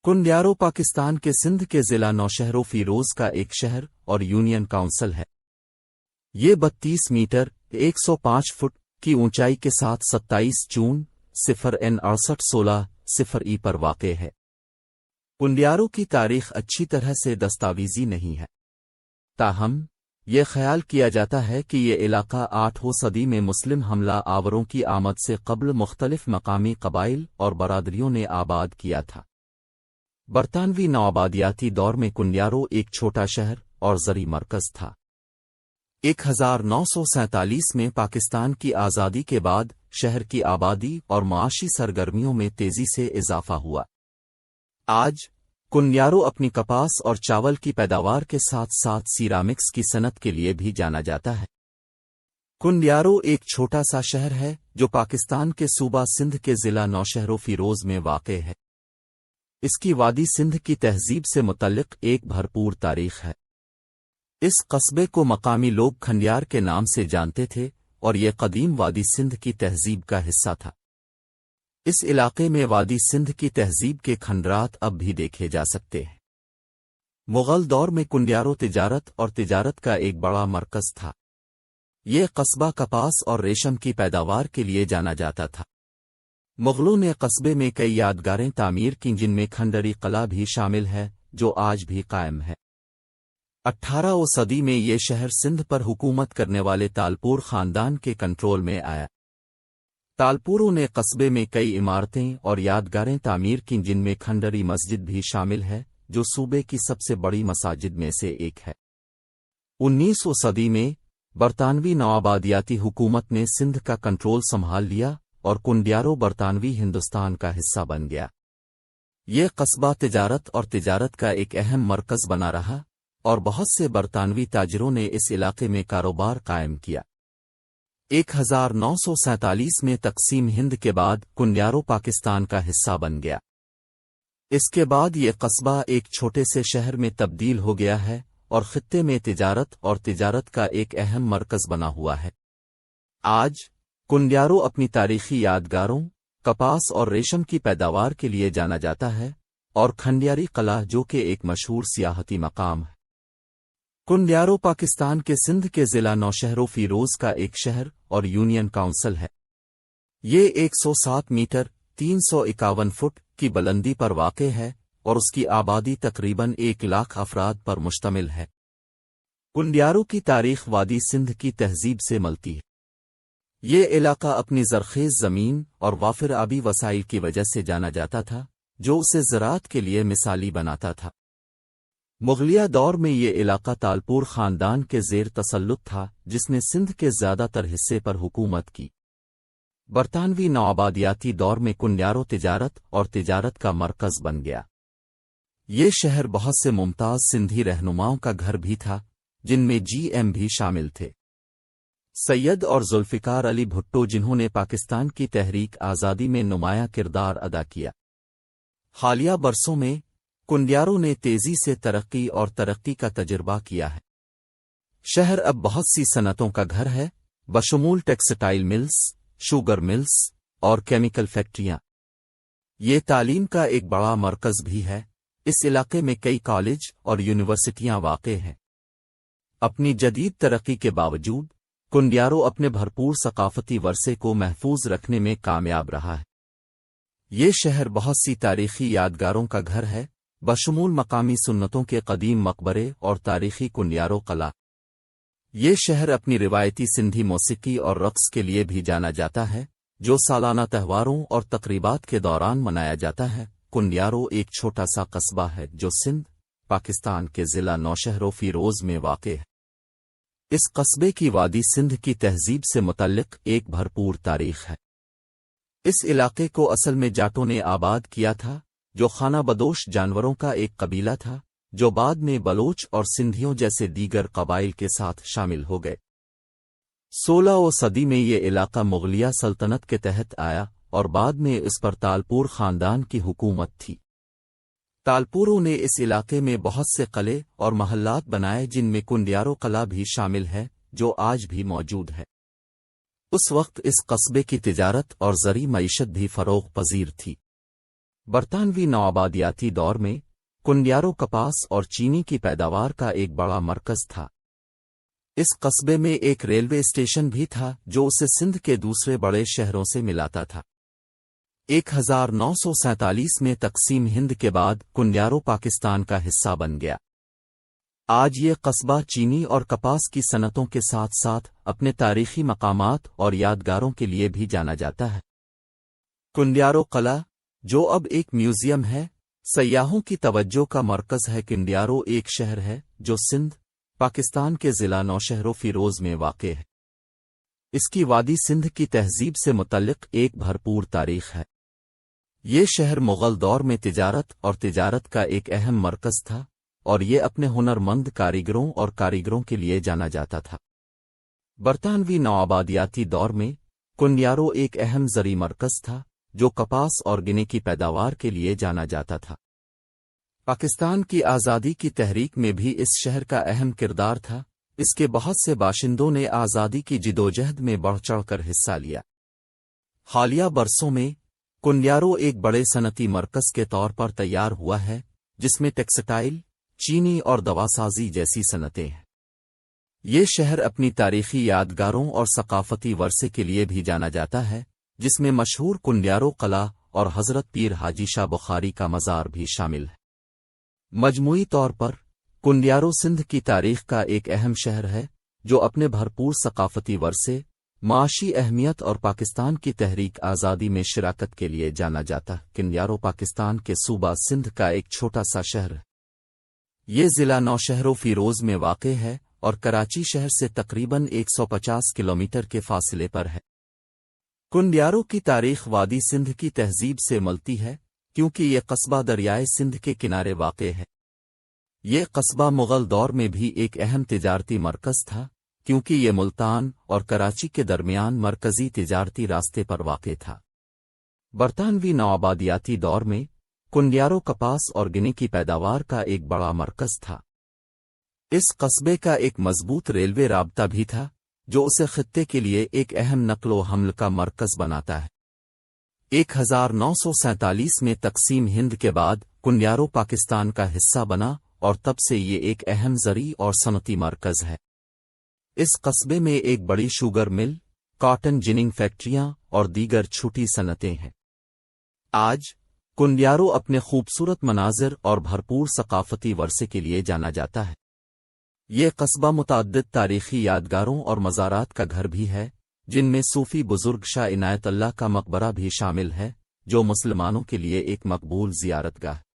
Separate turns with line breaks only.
कुंडियारो पाकिस्तान के सिंध के ज़िला नौशहरो फीरोज का एक शहर और यूनियन काउंसिल है। ये 32 मीटर 105 फुट की ऊंचाई के साथ 27 जून 0N6816 पर वाक़े है। कुंडियारो की तारीख अच्छी तरह से दस्तावेजी नहीं है, ताहम ये ख्याल किया जाता है कि ये इलाका 8वीं सदी में मुस्लिम हमला आवरों की आमद से कब्ल मुख्तलिफ मकामी कबाइल और बरादरियों ने आबाद किया था। बरतानवी नौआबादियाती दौर में कुंडियारो एक छोटा शहर और ज़री मरकज़ था। 1947 में पाकिस्तान की आज़ादी के बाद शहर की आबादी और माशी सरगर्मियों में तेज़ी से इजाफा हुआ। आज कुंडियारो अपनी कपास और चावल की पैदावार के साथ साथ सिरामिक्स की सनत के लिए भी जाना जाता है। कुंडियारो एक छोटा सा शहर है जो पाकिस्तान के सूबा सिंध के ज़िला नौशहरो फीरोज में वाक़े है। इसकी वादी सिंध की तहजीब से मुतल्लिक एक भरपूर तारीख है। इस कस्बे को मकामी लोग खंडियार के नाम से जानते थे और ये कदीम वादी सिंध की तहजीब का हिस्सा था। इस इलाके में वादी सिंध की तहजीब के खंडरात अब भी देखे जा सकते हैं। मुग़ल दौर में कुंडियारो तिजारत का एक बड़ा मरकज़ था। ये कस्बा कपास और रेशम की पैदावार के लिए जाना जाता था। मुग़लों ने कस्बे में कई यादगारें तामीर की, जिनमें खंडरी कला भी शामिल है जो आज भी कायम है। 18वीं सदी में ये शहर सिंध पर हुकूमत करने वाले तालपुर ख़ानदान के कंट्रोल में आया। तालपुरों ने कस्बे में कई इमारतें और यादगारें तामीर की, जिनमें खंडरी मस्जिद भी शामिल है जो सूबे की सबसे बड़ी मसाजिद में से एक है। 19वीं सदी में बरतानवी नौआबादियाती हुकूमत ने सिंध का कंट्रोल संभाल लिया और कुंडियारो बरतानवी हिंदुस्तान का हिस्सा बन गया। ये कस्बा तिजारत का एक अहम मरकज़ बना रहा और बहुत से बरतानवी ताजिरों ने इस इलाके में कारोबार कायम किया। 1947 में तकसीम हिंद के बाद कुंडियारो पाकिस्तान का हिस्सा बन गया। इसके बाद ये कस्बा एक छोटे से शहर में तब्दील हो गया है और खित्ते में तिजारत का एक अहम मरकज़ बना हुआ है। आज कुंडियारो अपनी तारीखी यादगारों, कपास और रेशम की पैदावार के लिए जाना जाता है और खंडियारी कला जो कि एक मशहूर सियाहती मकाम है। कुंडियारो पाकिस्तान के सिंध के ज़िला नौशहरो फीरोज का एक शहर और यूनियन काउंसिल है। ये 107 मीटर 351 फुट की बुलंदी पर वाक़े है और उसकी आबादी तकरीबन 1 लाख अफराद पर मुश्तमिल है। कुंडियारो की तारीख वादी सिंध की तहजीब से मिलती है। ये इलाका अपनी ज़रख़ेज़ ज़मीन और वाफिर आबी वसाइल की वजह से जाना जाता था, जो उसे ज़राअत के लिए मिसाली बनाता था। मुग़लिया दौर में ये इलाका तालपुर ख़ानदान के ज़ेर तसल्लुत था, जिसने सिंध के ज़्यादातर हिस्से पर हुकूमत की। बरतानवी नौआबादियाती दौर में कुंडियारो तिजारत का मरकज़ बन गया। ये शहर बहुत से मुमताज़ सिंधी रहनुमाओं का घर भी था, जिनमें GM भी शामिल थे। सैयद और ज़ुल्फ़िकार अली भुट्टो, जिन्होंने पाकिस्तान की तहरीक आज़ादी में नुमायां किरदार अदा किया। हालिया बरसों में कुंडियारो ने तेज़ी से तरक्की का तजुर्बा किया है। शहर अब बहुत सी सनतों का घर है, बशमूल टेक्सटाइल मिल्स, शुगर मिल्स और केमिकल फैक्ट्रियां। ये तालीम का एक बड़ा मरकज़ भी है। इस इलाके में कई कॉलेज और यूनिवर्सिटियां वाक़े हैं। अपनी जदीद तरक्की के बावजूद कुंडियारो अपने भरपूर सकाफती वर्से को महफूज रखने में कामयाब रहा है। ये शहर बहुत सी तारीखी यादगारों का घर है, बशमूल मकामी सुन्नतों के कदीम मकबरे और तारीखी कुंडियारो कला। ये शहर अपनी रिवायती सिंधी मौसीकी और रक़्स के लिए भी जाना जाता है, जो सालाना त्योहारों और तक़रीबात के दौरान मनाया जाता है। कुंडियारो एक छोटा सा कस्बा है जो सिंध, पाकिस्तान के ज़िला नौशहरो फीरोज में वाक़े है। इस कस्बे की वादी सिंध की तहजीब से मुतल्लिक एक भरपूर तारीख है। इस इलाके को असल में जाटों ने आबाद किया था, जो खाना बदोश जानवरों का एक कबीला था, जो बाद में बलोच और सिंधियों जैसे दीगर कबाइल के साथ शामिल हो गए। 16वीं सदी में ये इलाका मुग़लिया सल्तनत के तहत आया और बाद में इस पर तालपुर ख़ानदान की हुकूमत थी। तालपुरों ने इस इलाके में बहुत से क़िले और महल्लात बनाए, जिनमें कुंडियारो कला भी शामिल है, जो आज भी मौजूद है। उस वक्त इस कस्बे की तिजारत और ज़री मईशत भी फ़रोग़ पज़ीर थी। برطانوی نوآبادیاتی دور میں کنڈیارو کپاس اور چینی کی پیداوار کا ایک بڑا مرکز تھا۔ اس قصبے میں ایک ریلوے اسٹیشن بھی تھا جو اسے سندھ کے دوسرے بڑے شہروں سے ملاتا تھا۔ 1947 میں تقسیم ہند کے بعد کنڈیارو پاکستان کا حصہ بن گیا۔ آج یہ قصبہ چینی اور کپاس کی صنعتوں کے ساتھ ساتھ اپنے تاریخی مقامات اور یادگاروں کے لیے بھی جانا جاتا ہے۔ کنڈیارو قلعہ، جو اب ایک میوزیم ہے، سیاحوں کی توجہ کا مرکز ہے۔ کنڈیارو ایک شہر ہے جو سندھ، پاکستان کے ضلع نوشہر و فیروز میں واقع ہے۔ اس کی وادی سندھ کی تہذیب سے متعلق ایک بھرپور تاریخ ہے۔ یہ شہر مغل دور میں تجارت کا ایک اہم مرکز تھا، اور یہ اپنے ہنرمند کاریگروں اور کاریگروں کے لیے جانا جاتا تھا۔ برطانوی نوآبادیاتی دور میں کنڈیارو ایک اہم زرعی مرکز تھا جو کپاس اور گنے کی پیداوار کے لیے جانا جاتا تھا۔ پاکستان کی آزادی کی تحریک میں بھی اس شہر کا اہم کردار تھا۔ اس کے بہت سے باشندوں نے آزادی کی جدوجہد میں بڑھ چڑھ کر حصہ لیا۔ حالیہ برسوں میں کنڈیارو ایک بڑے صنعتی مرکز کے طور پر تیار ہوا ہے، جس میں ٹیکسٹائل، چینی اور دواسازی جیسی صنعتیں ہیں۔ یہ شہر اپنی تاریخی یادگاروں اور ثقافتی ورثے کے لیے بھی جانا جاتا ہے، جس میں مشہور کنڈیارو قلعہ اور حضرت پیر حاجی شاہ بخاری کا مزار بھی شامل ہے۔ مجموعی طور پر کنڈیارو سندھ کی تاریخ کا ایک اہم شہر ہے جو اپنے بھرپور ثقافتی ورثے، معاشی اہمیت اور پاکستان کی تحریک آزادی میں شراکت کے لیے جانا جاتا ہے۔ کنڈیارو پاکستان کے صوبہ سندھ کا ایک چھوٹا سا شہر ہے۔ یہ ضلع نوشہر و فیروز میں واقع ہے اور کراچی شہر سے تقریباً 150 کلومیٹر کے فاصلے پر ہے۔ کنڈیارو کی تاریخ وادی سندھ کی تہذیب سے ملتی ہے کیونکہ یہ قصبہ دریائے سندھ کے کنارے واقع ہے۔ یہ قصبہ مغل دور میں بھی ایک اہم تجارتی مرکز تھا کیونکہ یہ ملتان اور کراچی کے درمیان مرکزی تجارتی راستے پر واقع تھا۔ برطانوی نوآبادیاتی دور میں کنڈیارو کپاس اور گنے کی پیداوار کا ایک بڑا مرکز تھا۔ اس قصبے کا ایک مضبوط ریلوے رابطہ بھی تھا جو اسے خطے کے لیے ایک اہم نقل و حمل کا مرکز بناتا ہے۔ 1947 میں تقسیم ہند کے بعد کنڈیارو پاکستان کا حصہ بنا اور تب سے یہ ایک اہم زرعی اور صنعتی مرکز ہے۔ اس قصبے میں ایک بڑی شوگر مل، کاٹن جننگ فیکٹریاں اور دیگر چھوٹی صنعتیں ہیں۔ آج کنڈیارو اپنے خوبصورت مناظر اور بھرپور ثقافتی ورثے کے لیے جانا جاتا ہے۔ یہ قصبہ متعدد تاریخی یادگاروں اور مزارات کا گھر بھی ہے، جن میں صوفی بزرگ شاہ عنایت اللہ کا مقبرہ بھی شامل ہے جو مسلمانوں کے لیے ایک مقبول زیارت گاہ ہے۔